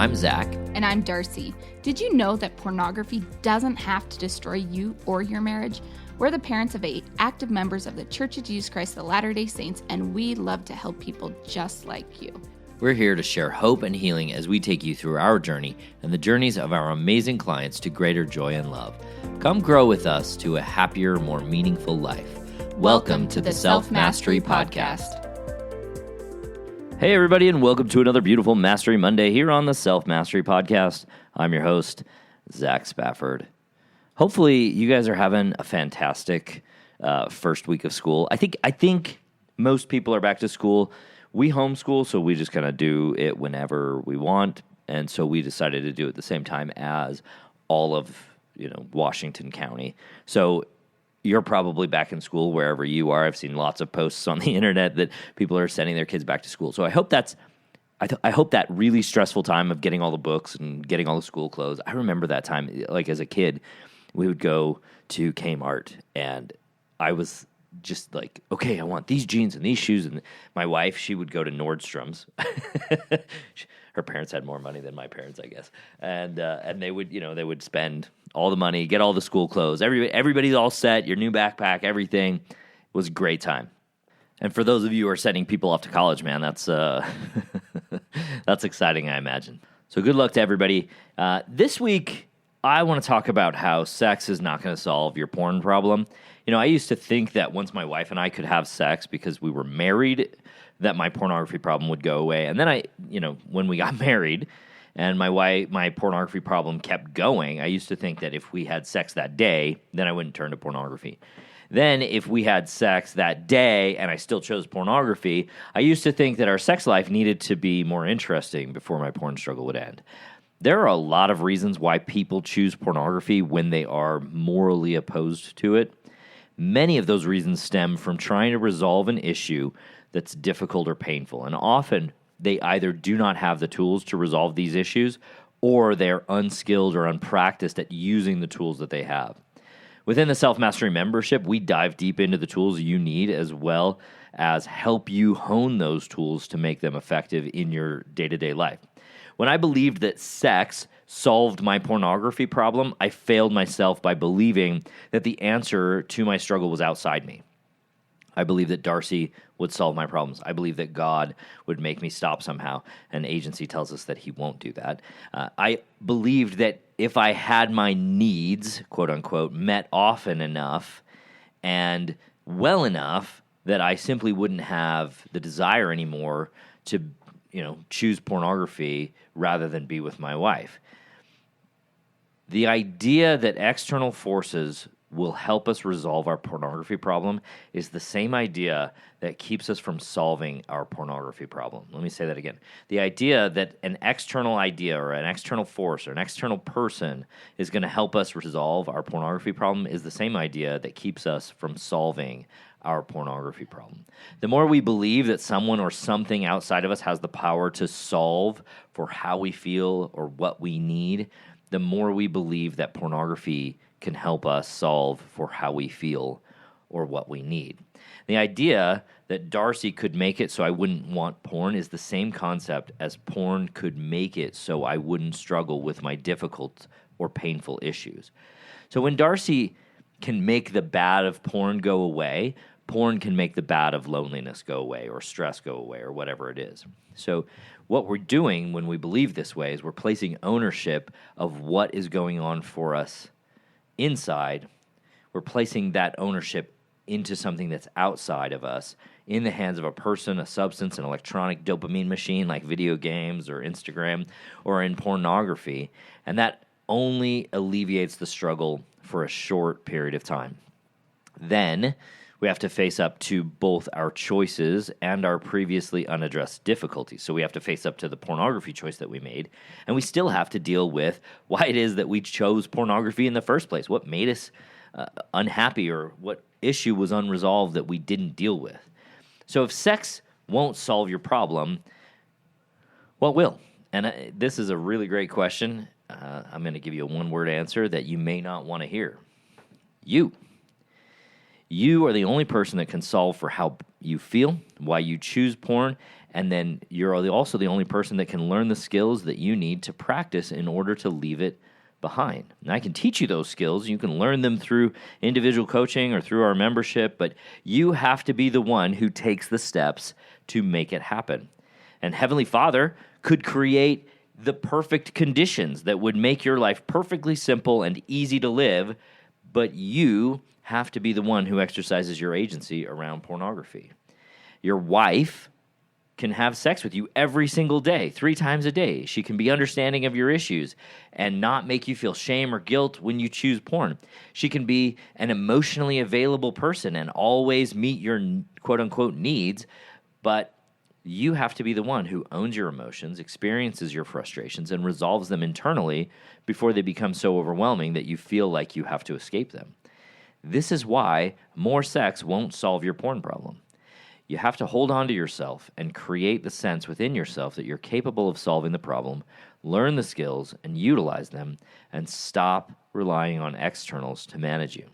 I'm Zach. And I'm Darcy. Did you know that pornography doesn't have to destroy you or your marriage? We're the parents of 8 active members of the Church of Jesus Christ of Latter-day Saints, and we love to help people just like you. We're here to share hope and healing as we take you through our journey and the journeys of our amazing clients to greater joy and love. Come grow with us to a happier, more meaningful life. Welcome to the Self-Mastery Podcast. Hey, everybody, and welcome to another beautiful Mastery Monday here on the Self-Mastery Podcast. I'm your host, Zach Spafford. Hopefully, you guys are having a fantastic first week of school. I think most people are back to school. We homeschool, so we just kind of do it whenever we want, and so we decided to do it at the same time as all of Washington County. So you're probably back in school wherever you are. I've seen lots of posts on the internet that people are sending their kids back to school. So I hope I hope that really stressful time of getting all the books and getting all the school clothes. I remember that time, like as a kid, we would go to Kmart, and I was just like, okay, I want these jeans and these shoes. And my wife, she would go to Nordstrom's. Her parents had more money than my parents, I guess. And they would spend all the money, get all the school clothes. Everybody's all set, your new backpack, everything. It was a great time. And for those of you who are sending people off to college, man, that's that's exciting, I imagine. So good luck to everybody. This week, I want to talk about how sex is not going to solve your porn problem. I used to think that once my wife and I could have sex because we were married, that my pornography problem would go away. And then when we got married and my pornography problem kept going, I used to think that if we had sex that day, then I wouldn't turn to pornography. Then if we had sex that day and I still chose pornography, I used to think that our sex life needed to be more interesting before my porn struggle would end. There are a lot of reasons why people choose pornography when they are morally opposed to it. Many of those reasons stem from trying to resolve an issue that's difficult or painful, and often they either do not have the tools to resolve these issues, or they're unskilled or unpracticed at using the tools that they have. Within the Self-Mastery membership, we dive deep into the tools you need, as well as help you hone those tools to make them effective in your day-to-day life. When I believed that sex solved my pornography problem, I failed myself by believing that the answer to my struggle was outside me. I believe that Darcy would solve my problems. I believe that God would make me stop somehow. An agency tells us that he won't do that. I believed that if I had my needs, quote unquote, met often enough and well enough, that I simply wouldn't have the desire anymore to choose pornography rather than be with my wife. The idea that external forces will help us resolve our pornography problem is the same idea that keeps us from solving our pornography problem. Let me say that again. The idea that an external idea or an external force or an external person is going to help us resolve our pornography problem is the same idea that keeps us from solving our pornography problem. The more we believe that someone or something outside of us has the power to solve for how we feel or what we need, the more we believe that pornography can help us solve for how we feel or what we need. The idea that Darcy could make it so I wouldn't want porn is the same concept as porn could make it so I wouldn't struggle with my difficult or painful issues. So when Darcy can make the bad of porn go away, porn can make the bad of loneliness go away or stress go away or whatever it is. So what we're doing when we believe this way is we're placing ownership of what is going on for us inside. We're placing that ownership into something that's outside of us, in the hands of a person, a substance, an electronic dopamine machine like video games or Instagram or in pornography, and that only alleviates the struggle for a short period of time. Then we have to face up to both our choices and our previously unaddressed difficulties. So we have to face up to the pornography choice that we made, and we still have to deal with why it is that we chose pornography in the first place. What made us unhappy, or what issue was unresolved that we didn't deal with? So if sex won't solve your problem, what will? And this is a really great question. I'm going to give you a one-word answer that you may not want to hear. You. You are the only person that can solve for how you feel, why you choose porn, and then you're also the only person that can learn the skills that you need to practice in order to leave it behind. And I can teach you those skills. You can learn them through individual coaching or through our membership, but you have to be the one who takes the steps to make it happen. And Heavenly Father could create the perfect conditions that would make your life perfectly simple and easy to live, but you have to be the one who exercises your agency around pornography. Your wife can have sex with you every single day, 3 times a day. She can be understanding of your issues and not make you feel shame or guilt when you choose porn. She can be an emotionally available person and always meet your quote-unquote needs, but you have to be the one who owns your emotions, experiences your frustrations, and resolves them internally before they become so overwhelming that you feel like you have to escape them. This is why more sex won't solve your porn problem. You have to hold on to yourself and create the sense within yourself that you're capable of solving the problem, learn the skills and utilize them, and stop relying on externals to manage you.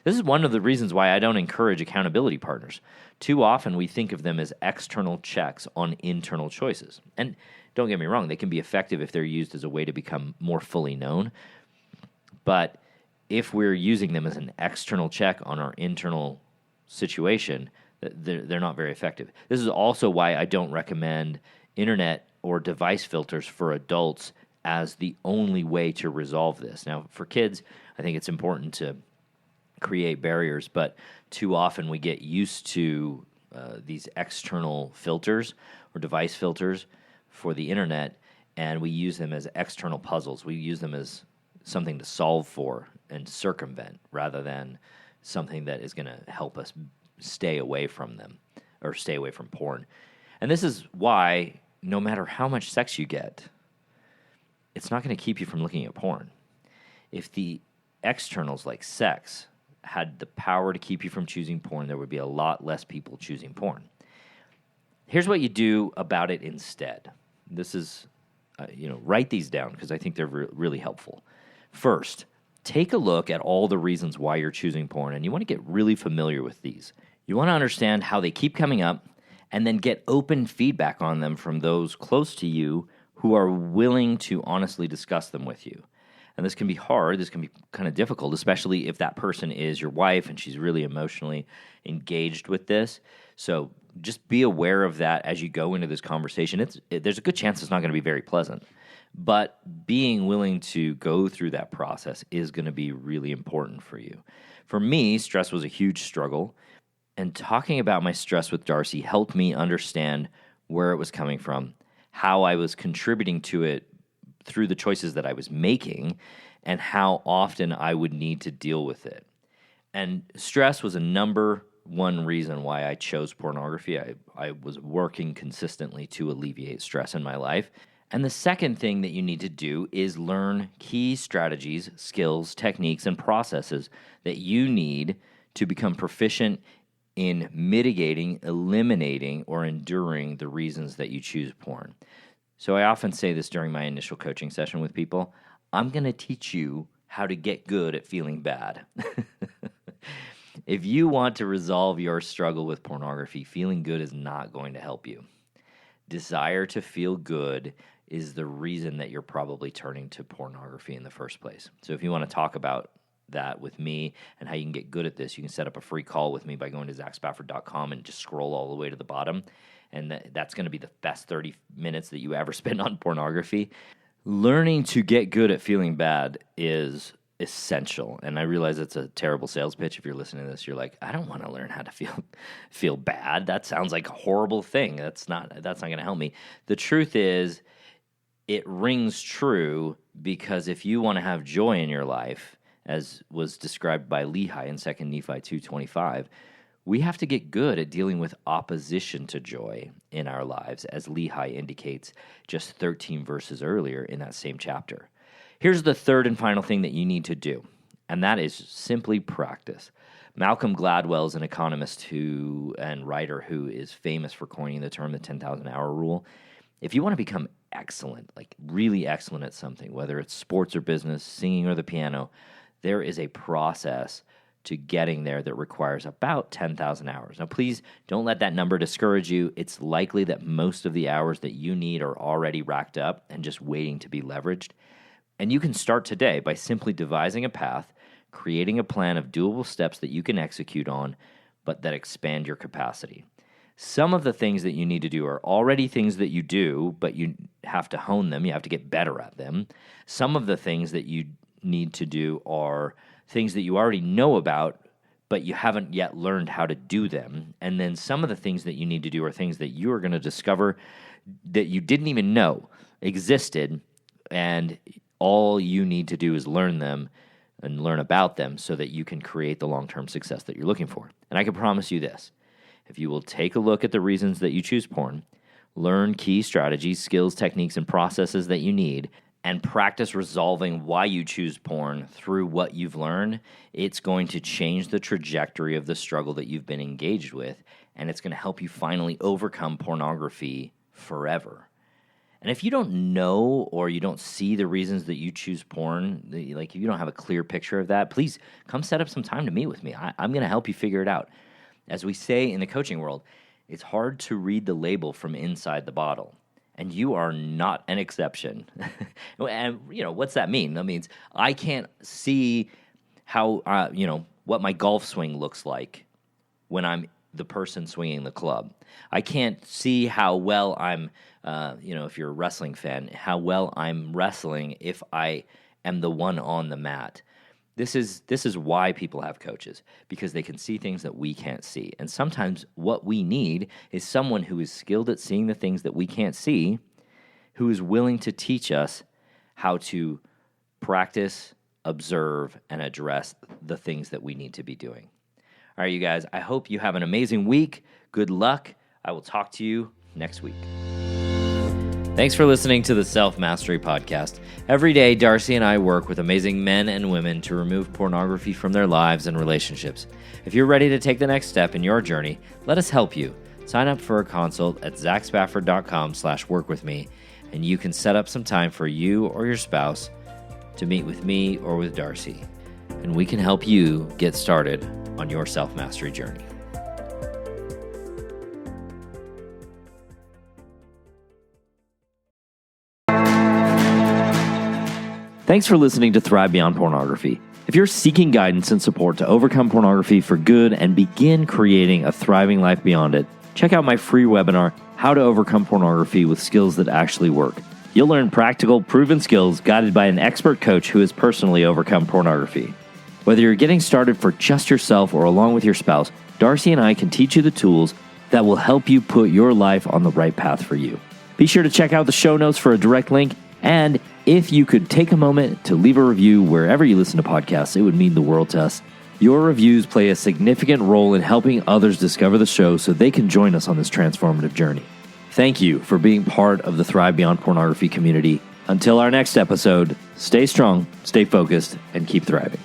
This is one of the reasons why I don't encourage accountability partners. Too often we think of them as external checks on internal choices. And don't get me wrong, they can be effective if they're used as a way to become more fully known. But if we're using them as an external check on our internal situation, they're not very effective. This is also why I don't recommend internet or device filters for adults as the only way to resolve this. Now, for kids, I think it's important to create barriers, but too often we get used to these external filters or device filters for the internet, and we use them as external puzzles. We use them as something to solve for and circumvent rather than something that is going to help us stay away from them or stay away from porn. And this is why no matter how much sex you get, it's not going to keep you from looking at porn. If the externals like sex had the power to keep you from choosing porn, there would be a lot less people choosing porn. Here's what you do about it instead. This is, write these down because I think they're really helpful. First, take a look at all the reasons why you're choosing porn, and you want to get really familiar with these. You want to understand how they keep coming up, and then get open feedback on them from those close to you who are willing to honestly discuss them with you. And this can be hard, this can be kind of difficult, especially if that person is your wife and she's really emotionally engaged with this. So just be aware of that as you go into this conversation. There's a good chance it's not going to be very pleasant. But being willing to go through that process is going to be really important for you. For me, stress was a huge struggle, and talking about my stress with Darcy helped me understand where it was coming from, how I was contributing to it through the choices that I was making, and how often I would need to deal with it. And stress was a number one reason why I chose pornography. I was working consistently to alleviate stress in my life. And the second thing that you need to do is learn key strategies, skills, techniques, and processes that you need to become proficient in mitigating, eliminating, or enduring the reasons that you choose porn. So I often say this during my initial coaching session with people. I'm going to teach you how to get good at feeling bad. If you want to resolve your struggle with pornography, feeling good is not going to help you. Desire to feel good is the reason that you're probably turning to pornography in the first place. So if you want to talk about that with me and how you can get good at this, you can set up a free call with me by going to zachspafford.com and just scroll all the way to the bottom. And that's going to be the best 30 minutes that you ever spend on pornography. Learning to get good at feeling bad is essential. And I realize it's a terrible sales pitch. If you're listening to this, you're like, I don't want to learn how to feel bad. That sounds like a horrible thing. That's not going to help me. The truth is, it rings true because if you want to have joy in your life, as was described by Lehi in 2 Nephi 2:25, we have to get good at dealing with opposition to joy in our lives, as Lehi indicates just 13 verses earlier in that same chapter. Here's the third and final thing that you need to do, and that is simply practice. Malcolm Gladwell is an economist and writer who is famous for coining the term the 10,000-hour rule. If you want to become excellent, like really excellent at something, whether it's sports or business, singing or the piano, there is a process to getting there that requires about 10,000 hours. Now, please don't let that number discourage you. It's likely that most of the hours that you need are already racked up and just waiting to be leveraged. And you can start today by simply devising a path, creating a plan of doable steps that you can execute on, but that expand your capacity. Some of the things that you need to do are already things that you do, but you have to hone them. You have to get better at them. Some of the things that you need to do are things that you already know about, but you haven't yet learned how to do them. And then some of the things that you need to do are things that you are going to discover that you didn't even know existed, and all you need to do is learn them and learn about them so that you can create the long-term success that you're looking for. And I can promise you this. If you will take a look at the reasons that you choose porn, learn key strategies, skills, techniques, and processes that you need, and practice resolving why you choose porn through what you've learned, it's going to change the trajectory of the struggle that you've been engaged with, and it's going to help you finally overcome pornography forever. And if you don't know or you don't see the reasons that you choose porn, like if you don't have a clear picture of that, please come set up some time to meet with me. I'm going to help you figure it out. As we say in the coaching world, it's hard to read the label from inside the bottle. And you are not an exception. And, what's that mean? That means I can't see how, what my golf swing looks like when I'm the person swinging the club. I can't see how well I'm, if you're a wrestling fan, how well I'm wrestling if I am the one on the mat. This is why people have coaches, because they can see things that we can't see. And sometimes what we need is someone who is skilled at seeing the things that we can't see, who is willing to teach us how to practice, observe, and address the things that we need to be doing. All right, you guys, I hope you have an amazing week. Good luck. I will talk to you next week. Thanks for listening to the Self-Mastery Podcast. Every day, Darcy and I work with amazing men and women to remove pornography from their lives and relationships. If you're ready to take the next step in your journey, let us help you. Sign up for a consult at zachspafford.com/workwithme, and you can set up some time for you or your spouse to meet with me or with Darcy, and we can help you get started on your self-mastery journey. Thanks for listening to Thrive Beyond Pornography. If you're seeking guidance and support to overcome pornography for good and begin creating a thriving life beyond it, check out my free webinar, How to Overcome Pornography with Skills That Actually Work. You'll learn practical, proven skills guided by an expert coach who has personally overcome pornography. Whether you're getting started for just yourself or along with your spouse, Darcy and I can teach you the tools that will help you put your life on the right path for you. Be sure to check out the show notes for a direct link, and if you could take a moment to leave a review wherever you listen to podcasts, it would mean the world to us. Your reviews play a significant role in helping others discover the show so they can join us on this transformative journey. Thank you for being part of the Thrive Beyond Pornography community. Until our next episode, stay strong, stay focused, and keep thriving.